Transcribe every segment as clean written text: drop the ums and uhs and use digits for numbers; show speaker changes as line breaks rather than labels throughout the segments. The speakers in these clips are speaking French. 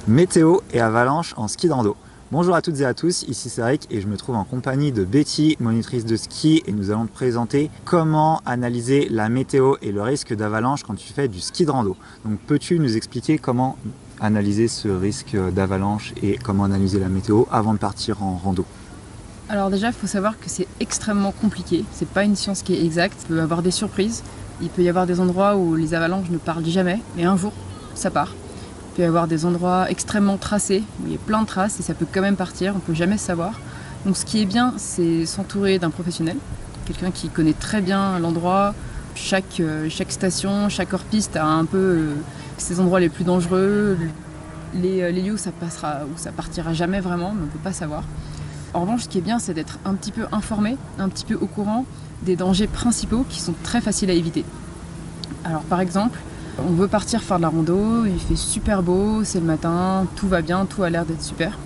Météo et avalanche en ski de rando. Bonjour à toutes et à tous, ici c'est Rick et je me trouve en compagnie de Betty, monitrice de ski, et nous allons te présenter comment analyser la météo et le risque d'avalanche quand tu fais du ski de rando. Donc peux-tu nous expliquer comment analyser ce risque d'avalanche et comment analyser la météo avant de partir en rando?
Alors déjà, il faut savoir que c'est extrêmement compliqué, c'est pas une science qui est exacte, il peut y avoir des surprises, il peut y avoir des endroits où les avalanches ne parlent jamais, mais un jour, ça part. Il peut y avoir des endroits extrêmement tracés, où il y a plein de traces et ça peut quand même partir, on peut jamais savoir. Donc ce qui est bien, c'est s'entourer d'un professionnel, quelqu'un qui connaît très bien l'endroit, chaque station, chaque hors-piste a un peu ses endroits les plus dangereux, les lieux où ça partira jamais vraiment, mais on ne peut pas savoir. En revanche, ce qui est bien, c'est d'être un petit peu informé, un petit peu au courant des dangers principaux qui sont très faciles à éviter. Alors par exemple, on veut partir faire de la rando, il fait super beau, c'est le matin, tout va bien, tout a l'air d'être super.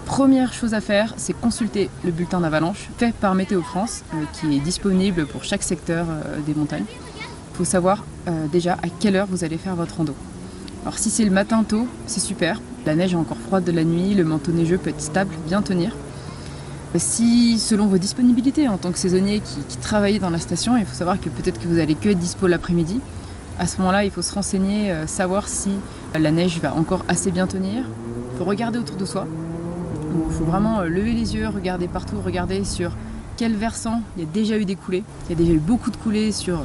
Première chose à faire, c'est consulter le bulletin d'avalanche fait par Météo France, qui est disponible pour chaque secteur des montagnes. Il faut savoir déjà à quelle heure vous allez faire votre rando. Alors si c'est le matin tôt, c'est super. La neige est encore froide de la nuit, le manteau neigeux peut être stable, bien tenir. Si, selon vos disponibilités en tant que saisonnier qui travaillez dans la station, il faut savoir que peut-être que vous allez que être dispo l'après-midi. À ce moment-là, il faut se renseigner, savoir si la neige va encore assez bien tenir. Il faut regarder autour de soi. Il faut vraiment lever les yeux, regarder partout, regarder sur quel versant il y a déjà eu des coulées. Il y a déjà eu beaucoup de coulées sur,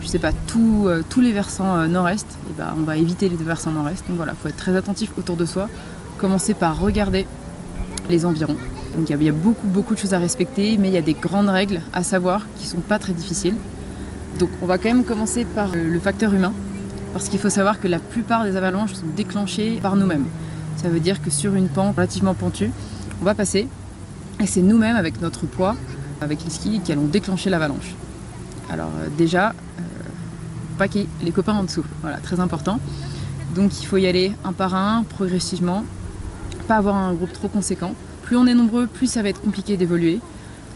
je sais pas, tous les versants nord-est. Et ben, on va éviter les versants nord-est. Donc voilà, il faut être très attentif autour de soi. Commencer par regarder les environs. Donc il y a beaucoup de choses à respecter, mais il y a des grandes règles à savoir qui ne sont pas très difficiles. Donc on va quand même commencer par le facteur humain, parce qu'il faut savoir que la plupart des avalanches sont déclenchées par nous-mêmes. Ça veut dire que sur une pente relativement pentue, on va passer, et c'est nous-mêmes avec notre poids, avec les skis, qui allons déclencher l'avalanche. Alors déjà, pas qu'il y ait les copains en dessous, voilà, très important. Donc il faut y aller un par un, progressivement, pas avoir un groupe trop conséquent. Plus on est nombreux, plus ça va être compliqué d'évoluer.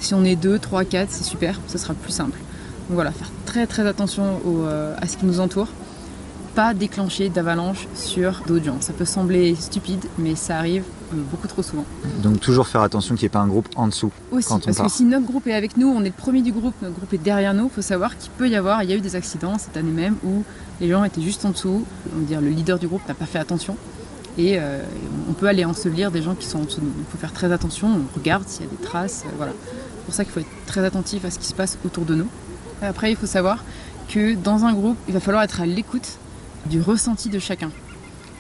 Si on est 2, 3, 4, c'est super, ce sera plus simple. Donc voilà, faire très attention à ce qui nous entoure. Pas déclencher d'avalanche sur d'autres gens. Ça peut sembler stupide, mais ça arrive beaucoup trop souvent.
Donc toujours faire attention qu'il n'y ait pas un groupe en dessous
aussi,
quand on
parce
part.
que si notre groupe est avec nous, on est le premier du groupe, notre groupe est derrière nous, il faut savoir qu'il peut y avoir, il y a eu des accidents cette année même où les gens étaient juste en dessous, on va dire le leader du groupe n'a pas fait attention. Et on peut aller ensevelir des gens qui sont en dessous de nous. Il faut faire très attention, on regarde s'il y a des traces, voilà. C'est pour ça qu'il faut être très attentif à ce qui se passe autour de nous. Et après, il faut savoir que dans un groupe, il va falloir être à l'écoute du ressenti de chacun.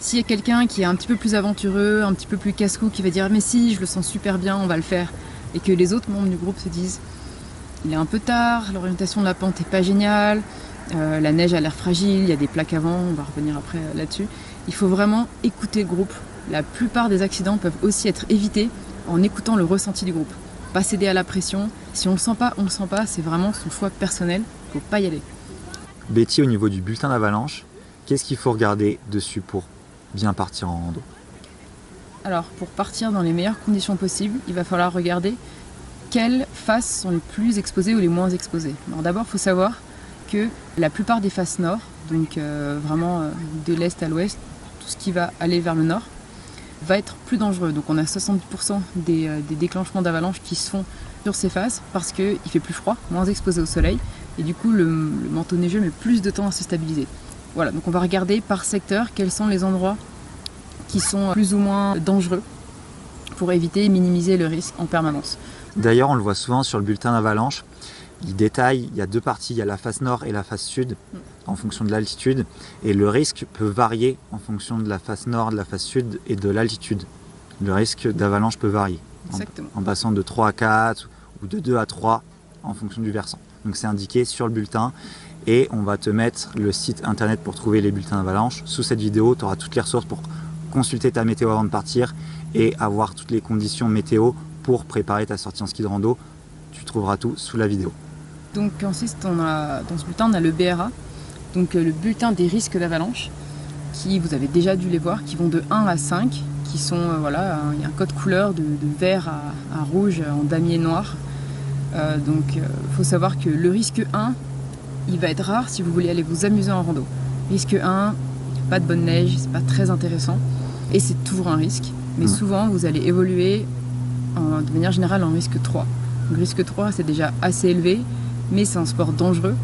S'il y a quelqu'un qui est un petit peu plus aventureux, un petit peu plus casse-cou, qui va dire « mais si, je le sens super bien, on va le faire », et que les autres membres du groupe se disent « il est un peu tard, l'orientation de la pente n'est pas géniale, la neige a l'air fragile, il y a des plaques avant, on va revenir après là-dessus », il faut vraiment écouter le groupe. La plupart des accidents peuvent aussi être évités en écoutant le ressenti du groupe. Pas céder à la pression. Si on le sent pas, on le sent pas. C'est vraiment son choix personnel. Il ne faut pas y aller.
Betty, au niveau du bulletin d'avalanche, qu'est-ce qu'il faut regarder dessus pour bien partir en rando?
Alors, pour partir dans les meilleures conditions possibles, il va falloir regarder quelles faces sont les plus exposées ou les moins exposées. Alors d'abord, il faut savoir que la plupart des faces nord, donc vraiment de l'est à l'ouest, tout ce qui va aller vers le nord, va être plus dangereux. Donc on a 70% des déclenchements d'avalanche qui se font sur ces faces parce qu'il fait plus froid, moins exposé au soleil, et du coup le manteau neigeux met plus de temps à se stabiliser. Voilà, donc on va regarder par secteur quels sont les endroits qui sont plus ou moins dangereux pour éviter et minimiser le risque en permanence.
D'ailleurs, on le voit souvent sur le bulletin d'avalanche. Il détaille, il y a deux parties, il y a la face nord et la face sud en fonction de l'altitude, et le risque peut varier en fonction de la face nord, de la face sud et de l'altitude. Le risque d'avalanche peut varier en passant de 3 à 4 ou de 2 à 3 en fonction du versant. Donc c'est indiqué sur le bulletin, et on va te mettre le site internet pour trouver les bulletins d'avalanche. Sous cette vidéo, tu auras toutes les ressources pour consulter ta météo avant de partir et avoir toutes les conditions météo pour préparer ta sortie en ski de rando. Tu trouveras tout sous la vidéo.
Donc ensuite, dans ce bulletin, on a le BRA, donc le bulletin des risques d'avalanche, qui, vous avez déjà dû les voir, qui vont de 1 à 5, qui sont, voilà, il y a un code couleur de vert à rouge en damier noir. Donc il faut savoir que le risque 1, il va être rare si vous voulez aller vous amuser en rando. Risque 1, pas de bonne neige, c'est pas très intéressant. Et c'est toujours un risque, mais souvent vous allez évoluer de manière générale en risque 3. Donc risque 3 c'est déjà assez élevé, mais c'est un sport dangereux,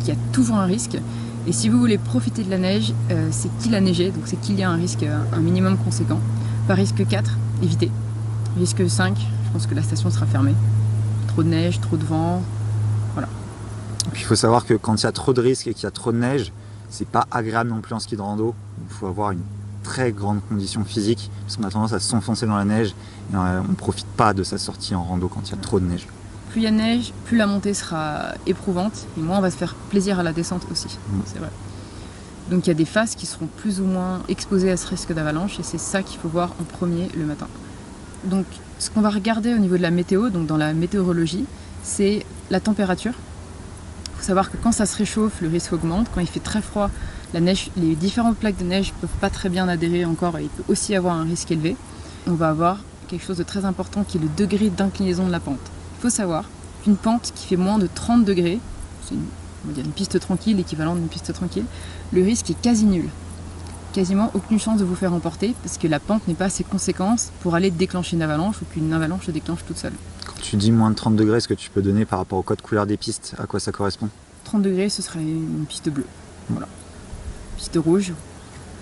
qui a toujours un risque. Et si vous voulez profiter de la neige, c'est qu'il a neigé, donc c'est qu'il y a un risque un minimum conséquent. Par risque 4, évitez. Risque 5, je pense que la station sera fermée. Trop de neige, trop de vent, voilà.
Puis il faut savoir que quand il y a trop de risques et qu'il y a trop de neige, c'est pas agréable non plus en ski de rando. Il faut avoir une très grande condition physique, parce qu'on a tendance à s'enfoncer dans la neige et on ne profite pas de sa sortie en rando quand il y a trop de neige.
Plus il y a neige, plus la montée sera éprouvante, et moins on va se faire plaisir à la descente aussi, c'est vrai. Donc il y a des phases qui seront plus ou moins exposées à ce risque d'avalanche, et c'est ça qu'il faut voir en premier le matin. Donc ce qu'on va regarder au niveau de la météo, donc dans la météorologie, c'est la température. Il faut savoir que quand ça se réchauffe, le risque augmente. Quand il fait très froid, la neige, les différentes plaques de neige ne peuvent pas très bien adhérer encore, et il peut aussi avoir un risque élevé. On va avoir quelque chose de très important qui est le degré d'inclinaison de la pente. Il faut savoir qu'une pente qui fait moins de 30 degrés, c'est une piste tranquille, l'équivalent d'une piste tranquille, le risque est quasi nul. Quasiment aucune chance de vous faire emporter, parce que la pente n'est pas assez conséquente pour aller déclencher une avalanche, ou qu'une avalanche se déclenche toute seule.
Quand tu dis moins de 30 degrés, est-ce que tu peux donner par rapport au code couleur des pistes, à quoi ça correspond?
30 degrés, ce serait une piste bleue. Voilà. Piste rouge,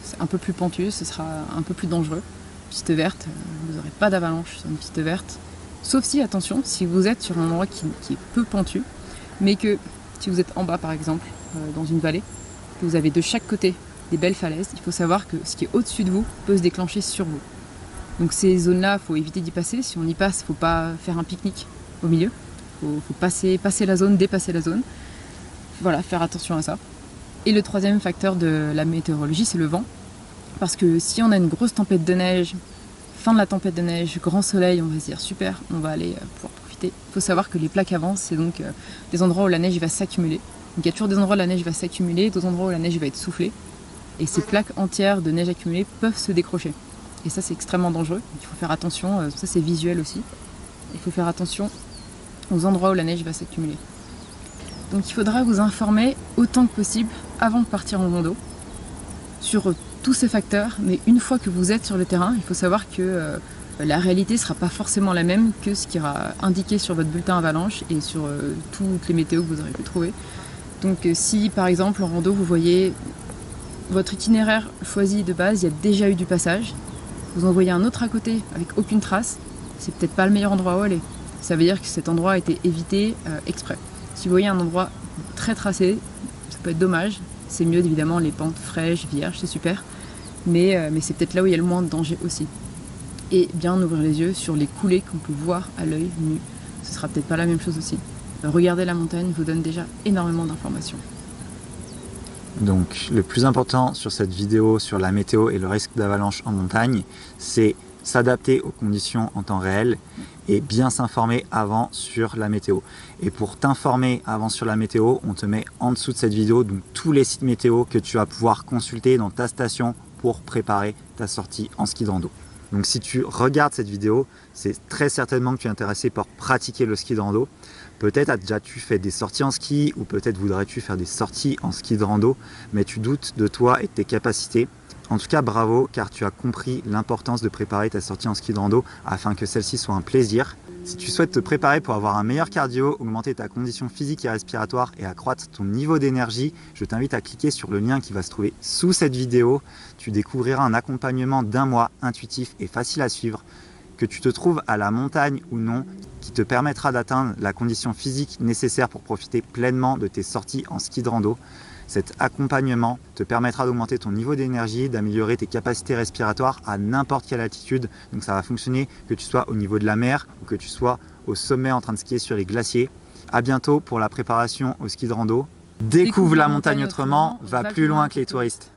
c'est un peu plus pentu, ce sera un peu plus dangereux. Piste verte, vous n'aurez pas d'avalanche sur une piste verte. Sauf si, attention, si vous êtes sur un endroit qui est peu pentu, mais que si vous êtes en bas par exemple, dans une vallée, que vous avez de chaque côté des belles falaises, il faut savoir que ce qui est au-dessus de vous peut se déclencher sur vous. Donc ces zones-là, il faut éviter d'y passer. Si on y passe, il ne faut pas faire un pique-nique au milieu. Il faut passer la zone, dépasser la zone. Voilà, faire attention à ça. Et le troisième facteur de la météorologie, c'est le vent. Parce que si on a une grosse tempête de neige, fin de la tempête de neige, grand soleil, on va se dire super, on va aller pouvoir profiter. Il faut savoir que les plaques avancent, c'est donc des endroits où la neige va s'accumuler. Donc il y a toujours des endroits où la neige va s'accumuler, d'autres endroits où la neige va être soufflée. Et ces plaques entières de neige accumulée peuvent se décrocher. Et ça c'est extrêmement dangereux, donc il faut faire attention, ça c'est visuel aussi. Il faut faire attention aux endroits où la neige va s'accumuler. Donc il faudra vous informer autant que possible avant de partir en rando sur tous ces facteurs, mais une fois que vous êtes sur le terrain, il faut savoir que la réalité ne sera pas forcément la même que ce qui sera indiqué sur votre bulletin avalanche et sur toutes les météos que vous aurez pu trouver. Donc si par exemple en rando vous voyez votre itinéraire choisi de base, il y a déjà eu du passage, vous en voyez un autre à côté avec aucune trace, c'est peut-être pas le meilleur endroit où aller. Ça veut dire que cet endroit a été évité exprès. Si vous voyez un endroit très tracé, ça peut être dommage. C'est mieux évidemment les pentes fraîches, vierges, c'est super. Mais c'est peut-être là où il y a le moins de danger aussi. Et bien ouvrir les yeux sur les coulées qu'on peut voir à l'œil nu. Ce sera peut-être pas la même chose aussi. Regarder la montagne vous donne déjà énormément d'informations.
Donc le plus important sur cette vidéo sur la météo et le risque d'avalanche en montagne, c'est s'adapter aux conditions en temps réel et bien s'informer avant sur la météo. Et pour t'informer avant sur la météo, on te met en dessous de cette vidéo donc tous les sites météo que tu vas pouvoir consulter dans ta station pour préparer ta sortie en ski de rando. Donc si tu regardes cette vidéo, c'est très certainement que tu es intéressé par pratiquer le ski de rando. Peut-être as déjà-tu fait des sorties en ski ou peut-être voudrais-tu faire des sorties en ski de rando, mais tu doutes de toi et de tes capacités. En tout cas, bravo, car tu as compris l'importance de préparer ta sortie en ski de rando afin que celle-ci soit un plaisir. Si tu souhaites te préparer pour avoir un meilleur cardio, augmenter ta condition physique et respiratoire et accroître ton niveau d'énergie, je t'invite à cliquer sur le lien qui va se trouver sous cette vidéo. Tu découvriras un accompagnement d'1 mois intuitif et facile à suivre, que tu te trouves à la montagne ou non, qui te permettra d'atteindre la condition physique nécessaire pour profiter pleinement de tes sorties en ski de rando. Cet accompagnement te permettra d'augmenter ton niveau d'énergie, d'améliorer tes capacités respiratoires à n'importe quelle altitude. Donc ça va fonctionner que tu sois au niveau de la mer ou que tu sois au sommet en train de skier sur les glaciers. À bientôt pour la préparation au ski de rando. Découvre la montagne autrement, va plus loin que les touristes.